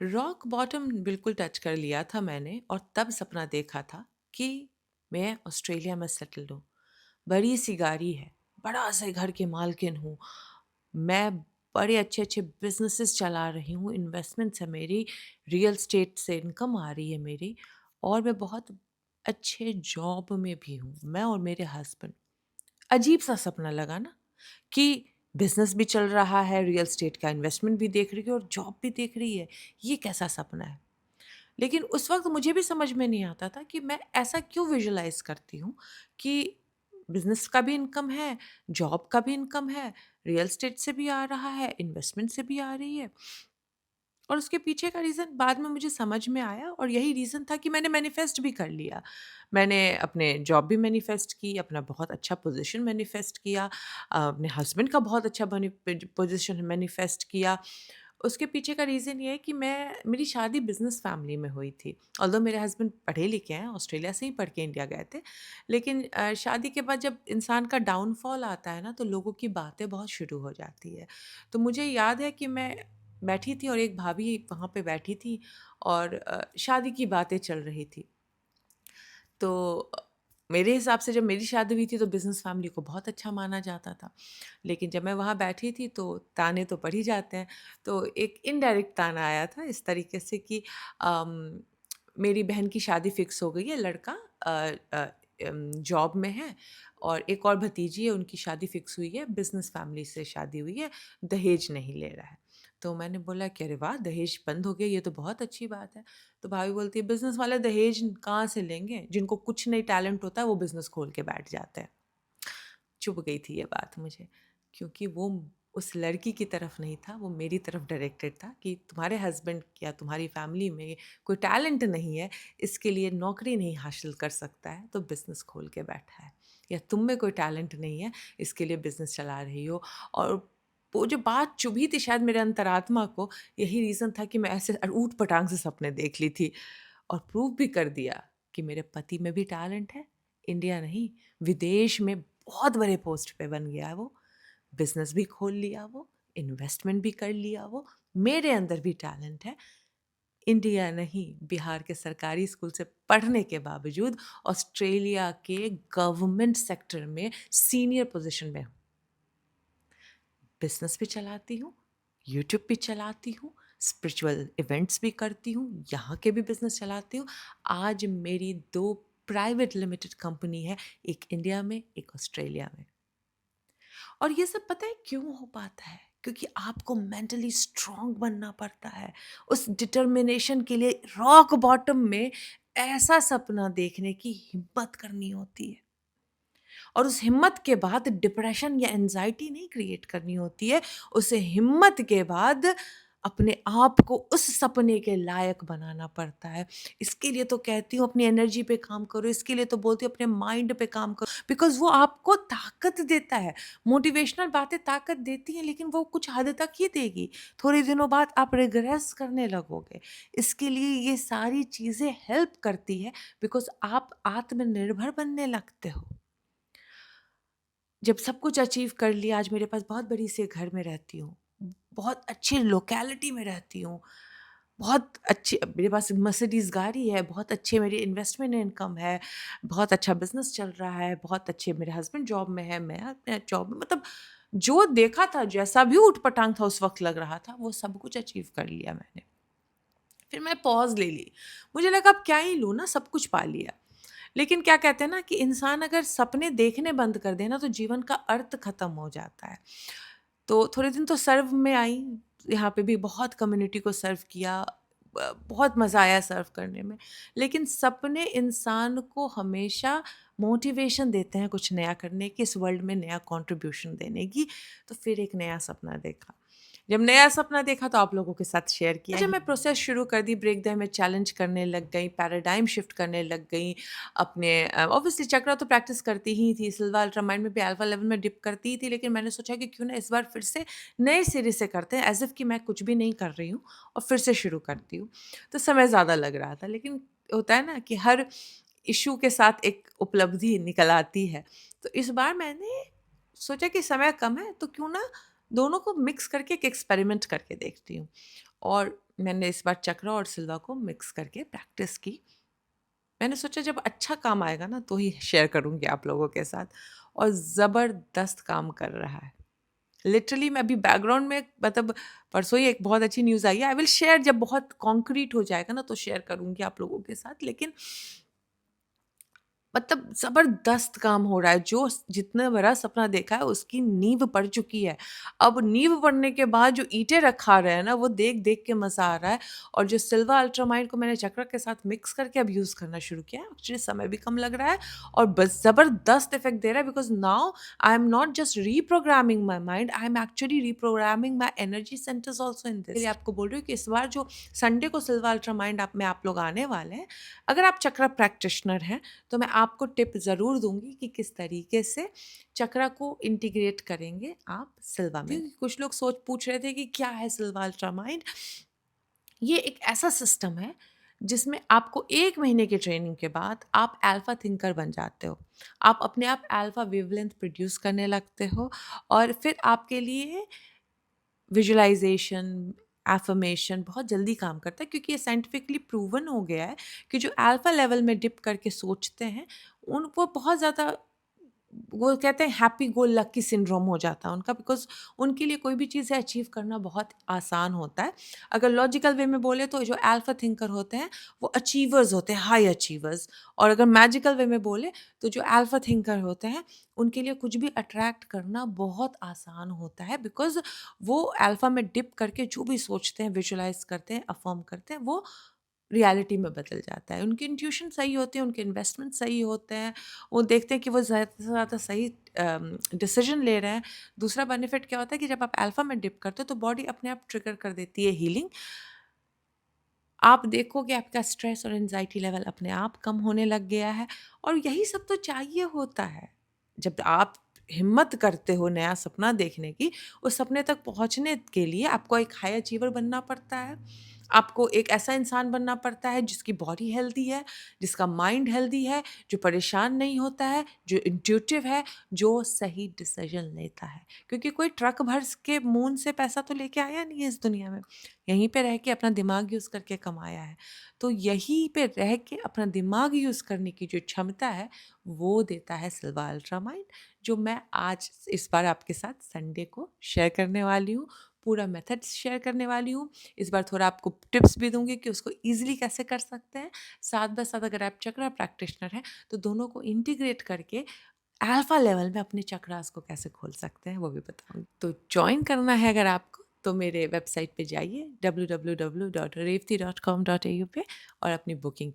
Rock bottom बिल्कुल touch कर लिया था मैंने और तब सपना देखा था कि मैं ऑस्ट्रेलिया में सेटल हूँ। बड़ी सी गाड़ी है, बड़ा से घर की मालकिन हूँ। मैं बड़े अच्छे-अच्छे बिज़नेसेस चला रही हूँ, इन्वेस्टमेंट्स है मेरी, रियल एस्टेट से इनकम आ रही है मेरी और मैं बहुत अच्छे जॉब में भी हूँ, मैं और मेरे हस्बैंड। अजीब-सा सपना लगा ना कि बिज़नेस भी चल रहा है, रियल एस्टेट का इन्वेस्टमेंट भी देख रही है और जॉब भी देख रही है। ये कैसा सपना है? लेकिन उस वक़्त मुझे भी समझ में नहीं आता था कि मैं ऐसा क्यों विजुअलाइज़ करती हूँ कि बिज़नेस का भी इनकम है, जॉब का भी इनकम है, रियल एस्टेट से भी आ रहा है, इन्वेस्टमेंट से भी आ रही है। और उसके पीछे का रीज़न बाद में मुझे समझ में आया और यही रीज़न था कि मैंने मैनिफेस्ट भी कर लिया। मैंने अपने जॉब भी मैनिफेस्ट की, अपना बहुत अच्छा पोज़ीशन मैनिफेस्ट किया, अपने हस्बैंड का बहुत अच्छा पोज़ीशन मैनिफेस्ट किया। उसके पीछे का रीज़न ये है कि मेरी शादी बिज़नेस फ़ैमिली में हुई थी। ऑल्दो मेरे हस्बैंड पढ़े-लिखे हैं, ऑस्ट्रेलिया से ही पढ़ के इंडिया गए थे। लेकिन शादी के बाद जब इंसान का डाउनफ़ॉल आता है ना, तो लोगों की बातें बहुत शुरू हो जाती है। तो मुझे याद है कि मैं बैठी थी और एक भाभी वहाँ पे बैठी थी और शादी की बातें चल रही थी। तो मेरे हिसाब से जब मेरी शादी हुई थी तो बिज़नेस फैमिली को बहुत अच्छा माना जाता था। लेकिन जब मैं वहाँ बैठी थी तो ताने तो पड़ ही जाते हैं। तो एक इनडायरेक्ट ताना आया था इस तरीके से कि मेरी बहन की शादी फ़िक्स हो गई है, लड़का जॉब में है और एक और भतीजी है उनकी शादी फ़िक्स हुई है, बिज़नेस फैमिली से शादी हुई है, दहेज नहीं ले रहा है। तो मैंने बोला कि अरे वाह! दहेज बंद हो गया, ये तो बहुत अच्छी बात है। तो भाभी बोलती है बिज़नेस वाले दहेज कहाँ से लेंगे? जिनको कुछ नहीं टैलेंट होता है वो बिज़नेस खोल के बैठ जाते हैं। चुभ गई थी ये बात मुझे क्योंकि वो उस लड़की की तरफ नहीं था, वो मेरी तरफ डायरेक्टेड था कि तुम्हारे हस्बैंड या तुम्हारी फैमिली में कोई टैलेंट नहीं है, इसके लिए नौकरी नहीं हासिल कर सकता है, तो बिज़नेस खोल के बैठा है। या तुम में कोई टैलेंट नहीं है, इसके लिए बिज़नेस चला रही हो और वो जो बात चुभी थी शायद मेरे अंतरात्मा को, यही रीज़न था कि मैं ऐसे ऊट-पटांग से सपने देख ली थी और प्रूव भी कर दिया कि मेरे पति में भी टैलेंट है, इंडिया नहीं, विदेश में बहुत बड़े पोस्ट पे बन गया है वो, बिज़नेस भी खोल लिया वो, इन्वेस्टमेंट भी कर लिया वो, मेरे अंदर भी टैलेंट है, इंडिया नहीं, बिहार के सरकारी स्कूल से पढ़ने के बावजूद ऑस्ट्रेलिया के गवर्नमेंट सेक्टर में सीनियर पोज़ीशन में हूँ। बिज़नेस भी चलाती हूँ, यूट्यूब भी चलाती हूँ, स्पिरिचुअल इवेंट्स भी करती हूँ, यहाँ के भी बिज़नेस चलाती हूँ। आज मेरी 2 प्राइवेट लिमिटेड कंपनी है, एक इंडिया में, एक ऑस्ट्रेलिया में। और ये सब पता है क्यों हो पाता है? क्योंकि आपको मेंटली स्ट्रॉन्ग बनना पड़ता है। उस डिटर्मिनेशन के लिए रॉक बॉटम में ऐसा सपना देखने की हिम्मत करनी होती है। और उस हिम्मत के बाद डिप्रेशन या एंग्ज़ायटी नहीं क्रिएट करनी होती है, उसे हिम्मत के बाद अपने आप को उस सपने के लायक बनाना पड़ता है। इसके लिए तो कहती हूँ अपनी एनर्जी पे काम करो, इसके लिए तो बोलती हूँ अपने माइंड पे काम करो बिकॉज़ वो आपको ताकत देता है। मोटिवेशनल बातें ताकत देती हैं लेकिन वो कुछ हद तक ही देगी। थोड़े दिनों बाद आप रिग्रेस करने लगोगे। इसके लिए ये सारी चीज़ें हेल्प करती है बिकॉज़ आप आत्मनिर्भर बनने लगते हो। जब सब कुछ अचीव कर लिया, आज मेरे पास बहुत बड़ी से घर में रहती हूँ, बहुत अच्छी लोकेलिटी में रहती हूँ, बहुत अच्छी मेरे पास मर्सिडीज़ गाड़ी है, बहुत अच्छे मेरी इन्वेस्टमेंट इनकम है, बहुत अच्छा बिज़नेस चल रहा है, बहुत अच्छे मेरे हस्बैंड जॉब में है, मैं अपने जॉब में मतलब जो देखा था, जैसा भी ऊट-पटांग था उस वक़्त लग रहा था, वो सब कुछ अचीव कर लिया मैंने। फिर मैं पॉज़ ले ली। मुझे लगा अब क्या ही लूँ ना, सब कुछ पा लिया। लेकिन क्या कहते हैं ना कि इंसान अगर सपने देखने बंद कर दे ना तो जीवन का अर्थ ख़त्म हो जाता है। तो थोड़े दिन तो सर्व में आई, यहाँ पे भी बहुत कम्युनिटी को सर्व किया। बहुत मज़ा आया सर्व करने में। लेकिन सपने इंसान को हमेशा मोटिवेशन देते हैं कुछ नया करने की, इस वर्ल्ड में नया कंट्रीब्यूशन देने की। तो फिर एक नया सपना देखा। जब नया सपना देखा तो आप लोगों के साथ शेयर किया। जब मैं प्रोसेस शुरू कर दी, ब्रेक द में चैलेंज करने लग गई, पैराडाइम शिफ्ट करने लग गई। अपने ऑब्वियसली चक्रा तो प्रैक्टिस करती ही थी, सिल्वा अल्ट्रा माइंड में भी अल्फा लेवल में डिप करती ही थी, लेकिन मैंने सोचा कि क्यों ना इस बार फिर से नए सिरे से करते हैं, एज़ इफ कि मैं कुछ भी नहीं कर रही हूँ और फिर से शुरू करती हूँ। तो समय ज़्यादा लग रहा था, लेकिन होता है ना कि हर इश्यू के साथ एक उपलब्धि निकल आती है। तो इस बार मैंने सोचा कि समय कम है, तो क्यों ना दोनों को मिक्स करके एक एक्सपेरिमेंट करके देखती हूँ। और मैंने इस बार चक्रा और सिल्वा को मिक्स करके प्रैक्टिस की। मैंने सोचा जब अच्छा काम आएगा ना तो ही शेयर करूँगी आप लोगों के साथ, और ज़बरदस्त काम कर रहा है। लिटरली मैं अभी बैकग्राउंड में मतलब परसों ही एक बहुत अच्छी न्यूज़ आई है, आई विल शेयर, जब बहुत कॉन्क्रीट हो जाएगा ना तो शेयर करूँगी आप लोगों के साथ। लेकिन मतलब ज़बरदस्त काम हो रहा है, जो जितना बड़ा सपना देखा है उसकी नींव पड़ चुकी है। अब नींव पड़ने के बाद जो ईंटें रखा रहे हैं ना, वो देख-देख के मज़ा आ रहा है। और जो सिल्वर अल्ट्रामाइंड को मैंने चक्रा के साथ मिक्स करके अब यूज़ करना शुरू किया है। एक्चुअली समय भी कम लग रहा है और बस ज़बरदस्त इफ़ेक्ट दे रहा है, because now I am not just reprogramming my mind, I am actually reprogramming my energy centres also in this. इसलिए आपको बोल रही हूँ कि इस बार जो संडे को सिल्वर अल्ट्रामाइंड आप लोग आने वाले हैं, अगर आप चक्रा प्रैक्टिशनर हैं तो मैं आपको टिप ज़रूर दूँगी कि किस तरीके से चक्रा को इंटीग्रेट करेंगे आप सिल्वा में। क्योंकि कुछ लोग पूछ रहे थे कि क्या है सिल्वा अल्ट्रामाइंड? ये एक ऐसा सिस्टम है जिसमें आपको 1 महीने की ट्रेनिंग के बाद आप अल्फा थिंकर बन जाते हो। आप अपने आप अल्फा वेवलेंथ प्रोड्यूस करने लगते हो और फिर आपके लिए विजुअलाइज़ेशन, एफ़र्मेशन बहुत जल्दी काम करता है, क्योंकि ये साइंटिफिकली प्रूवन हो गया है कि जो अल्फ़ा लेवल में डिप करके सोचते हैं, उन वो बहुत ज़्यादा, वो कहते हैं हैप्पी गो लकी सिंड्रोम हो जाता है उनका, बिकॉज़ उनके लिए कोई भी चीज़ अचीव करना बहुत आसान होता है। अगर लॉजिकल वे में बोले तो जो अल्फ़ा थिंकर होते हैं, वो अचीवर्स होते हैं, हाई अचीवर्स। और अगर मैजिकल वे में बोले तो जो अल्फ़ा थिंकर होते हैं, उनके लिए कुछ भी अट्रैक्ट करना बहुत आसान होता है, बिकॉज़ वो अल्फ़ा में डिप करके जो भी सोचते हैं, विजुअलाइज़ करते हैं, अफ़र्म करते हैं, वो रियलिटी में बदल जाता है। उनकी इंट्यूशन सही होती है, उनके इन्वेस्टमेंट सही होते हैं, वो देखते हैं कि वो ज़्यादा से ज़्यादा सही डिसीज़न ले रहे हैं। दूसरा बेनिफिट क्या होता है कि जब आप अल्फ़ा में डिप करते हो तो बॉडी अपने आप ट्रिगर कर देती है हीलिंग। आप देखोगे आपका स्ट्रेस और एंग्ज़ायटी लेवल अपने आप कम होने लग गया है, और यही सब तो चाहिए होता है। जब आप हिम्मत करते हो नया सपना देखने की, उस सपने तक पहुँचने के लिए आपको एक हाई अचीवर बनना पड़ता है। आपको एक ऐसा इंसान बनना पड़ता है जिसकी बॉडी हेल्दी है, जिसका माइंड हेल्दी है, जो परेशान नहीं होता है, जो इंट्यूटिव है, जो सही डिसीज़न लेता है। क्योंकि कोई ट्रक भर के मून से पैसा तो लेके आया नहीं है इस दुनिया में। यहीं पे रह के अपना दिमाग यूज़ करके कमाया है। तो यहीं पे रह के अपना दिमाग यूज़ करने की जो क्षमता है, वो देता है सिल्वा अल्ट्रामाइंड, जो मैं आज इस बार आपके साथ संडे को शेयर करने वाली हूँ। पूरा मेथड शेयर करने वाली हूँ। इस बार थोड़ा आपको टिप्स भी दूँगी कि उसको ईज़िली कैसे कर सकते हैं। साथ ब साथ अगर आप चक्रा प्रैक्टिशनर हैं, तो दोनों को इंटीग्रेट करके अल्फ़ा लेवल में अपने चक्रास को कैसे खोल सकते हैं, वो भी बताऊँगी। तो जॉइन करना है अगर आपको, तो मेरे वेबसाइट पे जाइए www.revti.com.au पे और अपनी बुकिंग